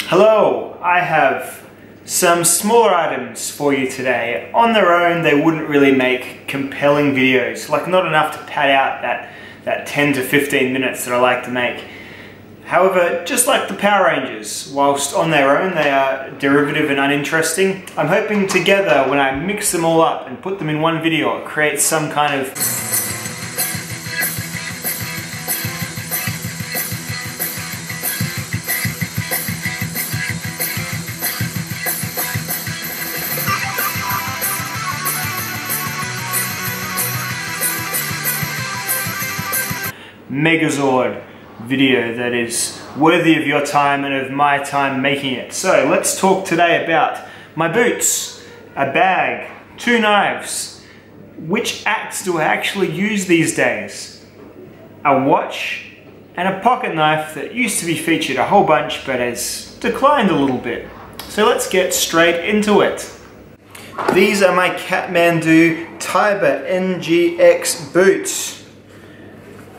Hello, I have some smaller items for you today. On their own, they wouldn't really make compelling videos, like not enough to pad out that 10 to 15 minutes that I like to make. However, just like the Power Rangers, whilst on their own they are derivative and uninteresting, I'm hoping together when I mix them all up and put them in one video, it creates some kind of Megazord video that is worthy of your time and of my time making it. So let's talk today about my boots, a bag, 2 knives. Which acts do I actually use these days? A watch and a pocket knife that used to be featured a whole bunch but has declined a little bit. So let's get straight into it. These are my Kathmandu Tiber NGX boots.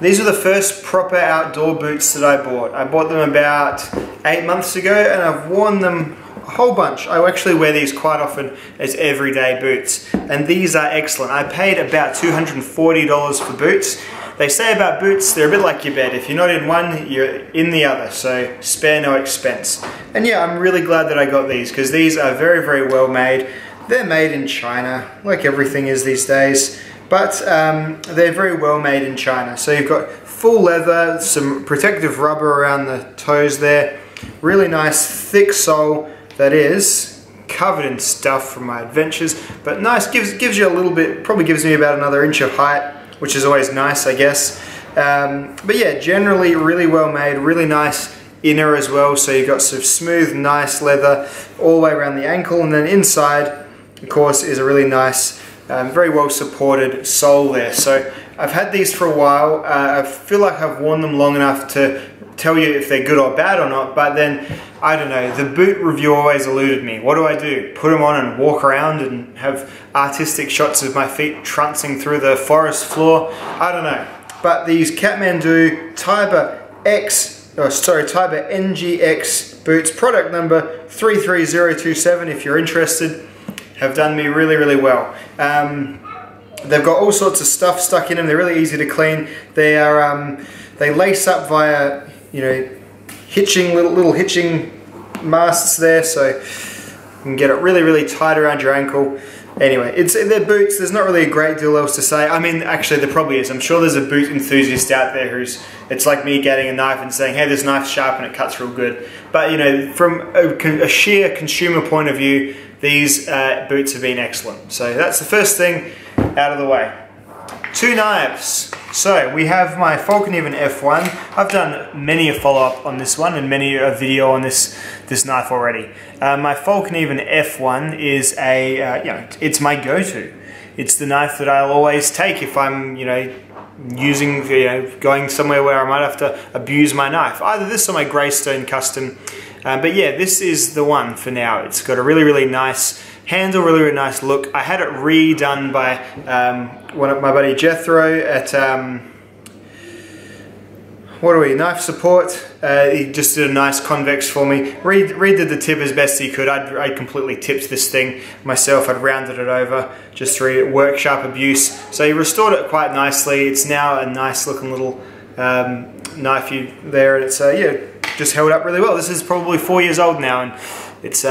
These are the first proper outdoor boots that I bought. I bought them about 8 months ago and I've worn them a whole bunch. I actually wear these quite often as everyday boots. And these are excellent. I paid about $240 for boots. They say about boots, they're a bit like your bed. If you're not in one, you're in the other. So spare no expense. And yeah, I'm really glad that I got these because these are very, very well made. They're made in China, like everything is these days. But they're very well made in China. So you've got full leather, some protective rubber around the toes there, really nice thick sole that is covered in stuff from my adventures, but nice, gives you a little bit, probably gives me about another inch of height, which is always nice, I guess. But yeah, generally really well made, really nice inner as well, so you've got some smooth, nice leather all the way around the ankle, and then inside, of course, is a really nice very well supported sole there. So I've had these for a while. I feel like I've worn them long enough to tell you if they're good or bad or not, but then, I don't know, the boot review always eluded me. What do? Put them on and walk around and have artistic shots of my feet trouncing through the forest floor? I don't know. But these Kathmandu Tiber Tiber NGX boots, product number 33027 if you're interested, have done me really, really well. They've got all sorts of stuff stuck in them. They're really easy to clean. They are they lace up via, you know, hitching little hitching masts there, so you can get it really, really tight around your ankle. Anyway, they're boots. There's not really a great deal else to say. I mean, actually, there probably is. I'm sure there's a boot enthusiast out there it's like me getting a knife and saying, hey, this knife's sharp and it cuts real good. But, you know, from a sheer consumer point of view, these boots have been excellent. So that's the first thing out of the way. 2 knives. So we have my Falconeven F1. I've done many a follow-up on this one and many a video on this knife already. My Falconeven F1 is it's my go-to. It's the knife that I'll always take if I'm, going somewhere where I might have to abuse my knife. Either this or my Greystone Custom. But yeah, this is the one for now. It's got a really, really nice handle, really, really nice look. I had it redone by my buddy Jethro at Knife Support. He just did a nice convex for me. Redid the tip as best he could. I'd completely tipped this thing myself. I'd rounded it over just through workshop abuse. So he restored it quite nicely. It's now a nice looking little knife there, and it's just held up really well. This is probably 4 years old now, and it's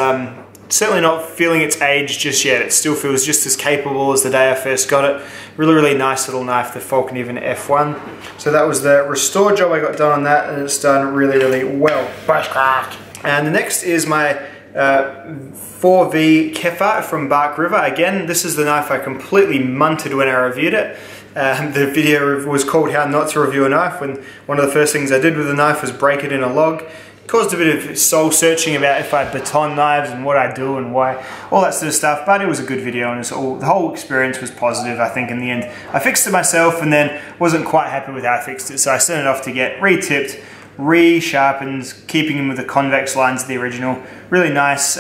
certainly not feeling its age just yet. It still feels just as capable as the day I first got it. Really, really nice little knife, the Falconeven F1. So that was the restore job I got done on that, and it's done really, really well. And the next is my 4V Kefar from Bark River. Again, this is the knife I completely munted when I reviewed it. The video was called How Not to Review a Knife, when one of the first things I did with the knife was break it in a log. Caused a bit of soul searching about if I baton knives and what I do and why, all that sort of stuff, but it was a good video and the whole experience was positive, I think, in the end. I fixed it myself and then wasn't quite happy with how I fixed it, so I sent it off to get re-tipped, re-sharpened, keeping in with the convex lines of the original. Really nice,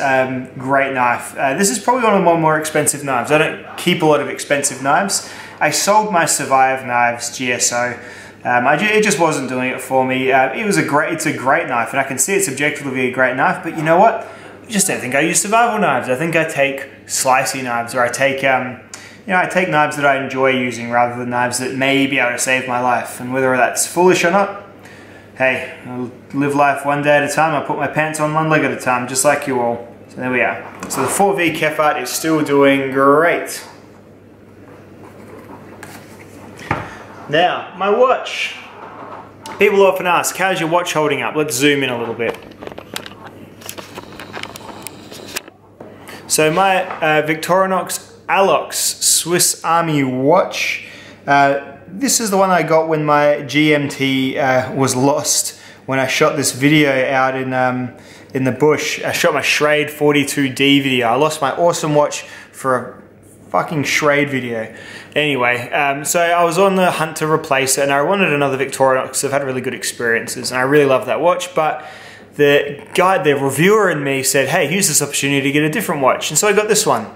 great knife. This is probably one of my more expensive knives. I don't keep a lot of expensive knives. I sold my Survive knives, GSO, It just wasn't doing it for me. It's a great knife, and I can see it's objectively a great knife, but you know what? I just don't think I use survival knives. I think I take slicey knives, or I take, I take knives that I enjoy using rather than knives that may be able to save my life. And whether that's foolish or not, hey, I'll live life one day at a time. I'll put my pants on one leg at a time, just like you all. So there we are. So the 4V Kefart is still doing great. Now, my watch. People often ask, how's your watch holding up? Let's zoom in a little bit. So my Victorinox Alox Swiss Army watch. This is the one I got when my GMT was lost when I shot this video out in the bush. I shot my Schrade 42D video. I lost my awesome watch for a fucking Schrade video. Anyway, so I was on the hunt to replace it, and I wanted another Victorinox. I've had really good experiences, and I really love that watch, but the reviewer in me said, hey, here's this opportunity to get a different watch. And so I got this one.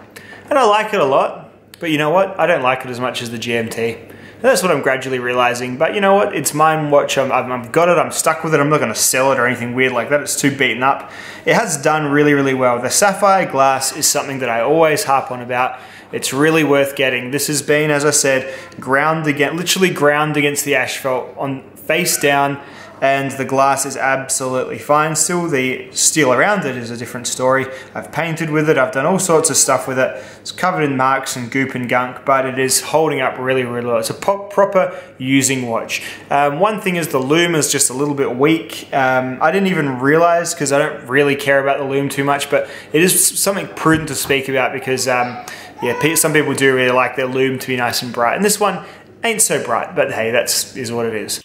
And I like it a lot, but you know what? I don't like it as much as the GMT. And that's what I'm gradually realizing. But you know what? It's my watch. I've got it. I'm stuck with it. I'm not going to sell it or anything weird like that. It's too beaten up. It has done really, really well. The sapphire glass is something that I always harp on about. It's really worth getting. This has been, as I said, literally ground against the asphalt on face down, and the glass is absolutely fine still. The steel around it is a different story. I've painted with it, I've done all sorts of stuff with it. It's covered in marks and goop and gunk, but it is holding up really, really well. It's a proper using watch. One thing is the lume is just a little bit weak. I didn't even realize, because I don't really care about the lume too much, but it is something prudent to speak about because yeah, some people do really like their lume to be nice and bright. And this one ain't so bright, but hey, is what it is.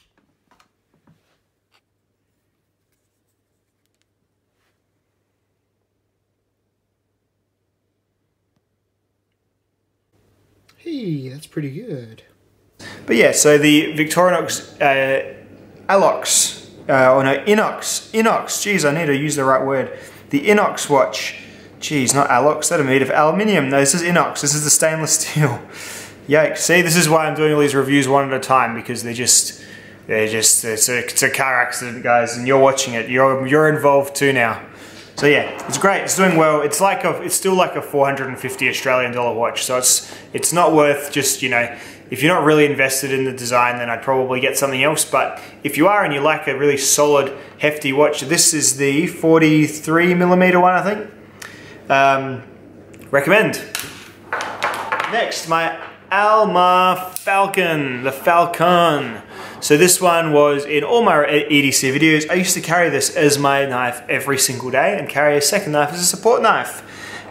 Hey, that's pretty good. But yeah, so the Victorinox Alox, Inox, geez, I need to use the right word. The Inox watch, geez, not Alox, they're made of aluminium. No, this is Inox, this is the stainless steel. Yikes, see, this is why I'm doing all these reviews one at a time, because it's a car accident, guys, and you're watching it, you're involved too now. So yeah, it's great. It's doing well. It's still like a $450 Australian watch. So it's not worth just, if you're not really invested in the design, then I'd probably get something else. But if you are and you like a really solid, hefty watch, this is the 43mm one, I think. Recommend. Next, my Alma Falcon, the Falcon. So this one was in all my EDC videos. I used to carry this as my knife every single day and carry a second knife as a support knife.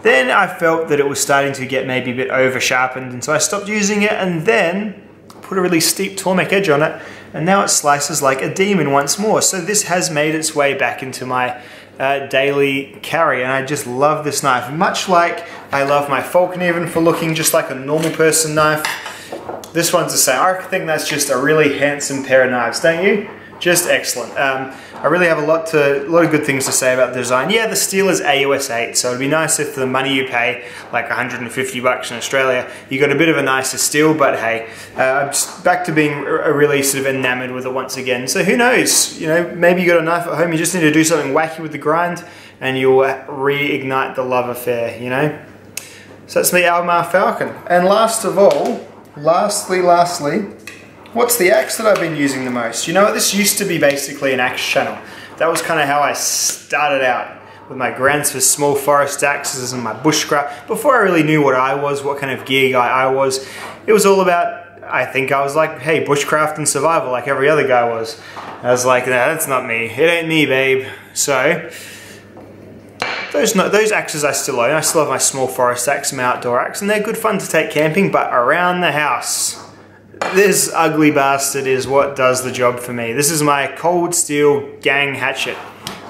Then I felt that it was starting to get maybe a bit over sharpened, and so I stopped using it and then put a really steep Tormek edge on it, and now it slices like a demon once more. So this has made its way back into my daily carry, and I just love this knife. Much like I love my Falcon even for looking just like a normal person knife. This one's the same. I think that's just a really handsome pair of knives, don't you? Just excellent. I really have a lot of good things to say about the design. Yeah, the steel is AUS 8, so it'd be nice if for the money you pay, like 150 bucks in Australia, you got a bit of a nicer steel, but hey, I'm just back to being really sort of enamored with it once again. So who knows, maybe you got a knife at home, you just need to do something wacky with the grind, and you'll reignite the love affair, So that's the Alma Falcon. And last of all, lastly, what's the axe that I've been using the most? You know what, this used to be basically an axe channel. That was kind of how I started out, with my grants for small forest axes and my bushcraft. Before I really knew what I was, what kind of gear guy I was, it was all about, I think I was like, hey, bushcraft and survival like every other guy was. I was like, nah, that's not me. It ain't me, babe. So, those axes I still own. I still have my small forest axe, my outdoor axe, and they're good fun to take camping, but around the house, this ugly bastard is what does the job for me. This is my cold steel gang hatchet.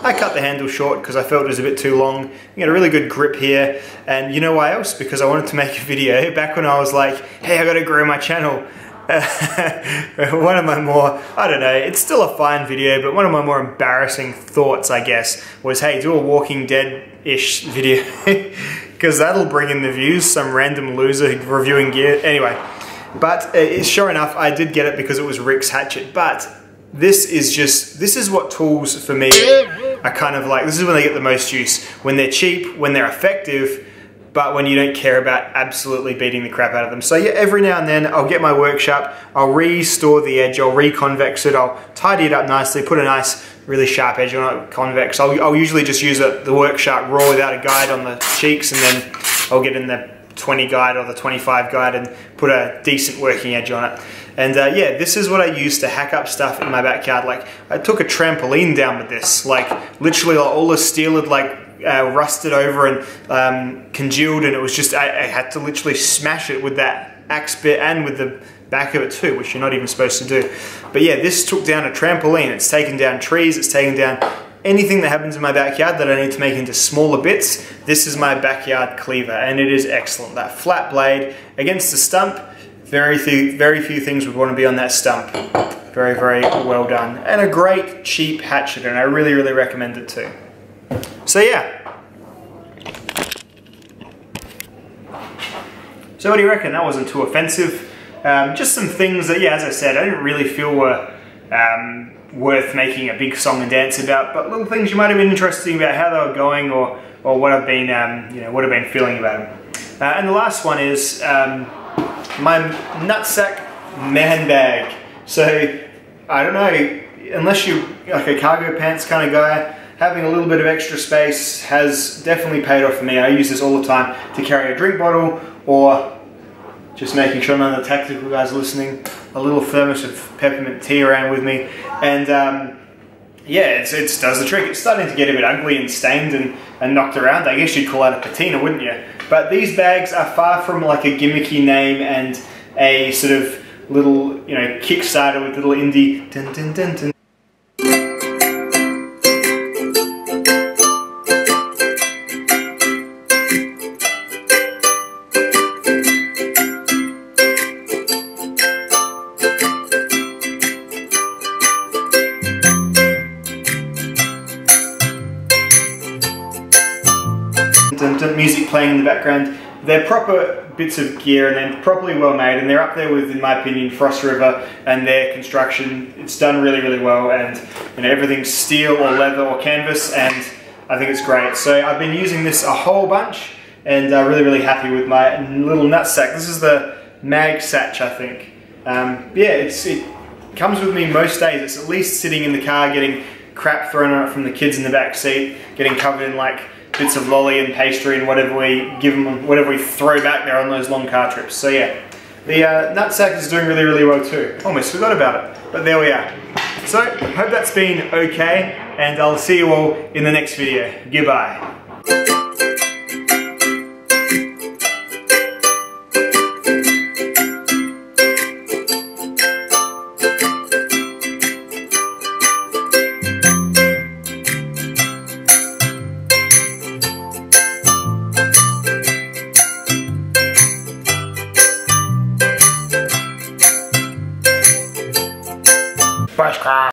I cut the handle short because I felt it was a bit too long. I got a really good grip here, and you know why else? Because I wanted to make a video back when I was like, hey, I gotta grow my channel. One of my more, I don't know, it's still a fine video, but one of my more embarrassing thoughts, I guess, was, hey, do a Walking Dead-ish video, because that'll bring in the views, some random loser reviewing gear. Anyway, But sure enough, I did get it because it was Rick's hatchet. But this is what tools for me are kind of like. This is when they get the most use. When they're cheap, when they're effective, but when you don't care about absolutely beating the crap out of them. So yeah, every now and then I'll get my work sharp, I'll restore the edge, I'll reconvex it, I'll tidy it up nicely, put a nice really sharp edge on it, convex. I'll usually just use the work sharp raw without a guide on the cheeks, and then I'll get in the 20 guide or the 25 guide and put a decent working edge on it. And yeah, this is what I use to hack up stuff in my backyard. Like, I took a trampoline down with this. Like, literally all the steel had like rusted over and congealed, and it was just, I had to literally smash it with that axe bit and with the back of it too, which you're not even supposed to do. But yeah, this took down a trampoline. It's taken down trees, it's taken down anything that happens in my backyard that I need to make into smaller bits. This is my backyard cleaver, and it is excellent. That flat blade against the stump, very few things would want to be on that stump. Very, very well done. And a great cheap hatchet, and I really, really recommend it too. So yeah. So what do you reckon? That wasn't too offensive. Just some things that, yeah, as I said, I didn't really feel were worth making a big song and dance about, but little things you might have been interested about how they were going, or what I've been, what I've been feeling about them. And the last one is my nutsack man bag. So I don't know, unless you're like a cargo pants kind of guy, having a little bit of extra space has definitely paid off for me. I use this all the time to carry a drink bottle, or just making sure none of the tactical guys are listening, a little thermos of peppermint tea around with me. And yeah, it does the trick. It's starting to get a bit ugly and stained and knocked around. I guess you'd call that a patina, wouldn't you? But these bags are far from like a gimmicky name and a sort of little, Kickstarter with little indie dun dun dun dun. Music playing in the background. They're proper bits of gear, and they're properly well made, and they're up there with, in my opinion, Frost River and their construction. It's done really, really well, and everything's steel or leather or canvas, and I think it's great. So I've been using this a whole bunch, and really, really happy with my little nutsack. This is the Mag Satch, I think. Yeah, it comes with me most days. It's at least sitting in the car getting crap thrown on it from the kids in the back seat, getting covered in like bits of lolly and pastry and whatever we give them, whatever we throw back there on those long car trips. So yeah, the nutsack is doing really, really well too. Almost forgot about it, but there we are. So, hope that's been okay, and I'll see you all in the next video. Goodbye.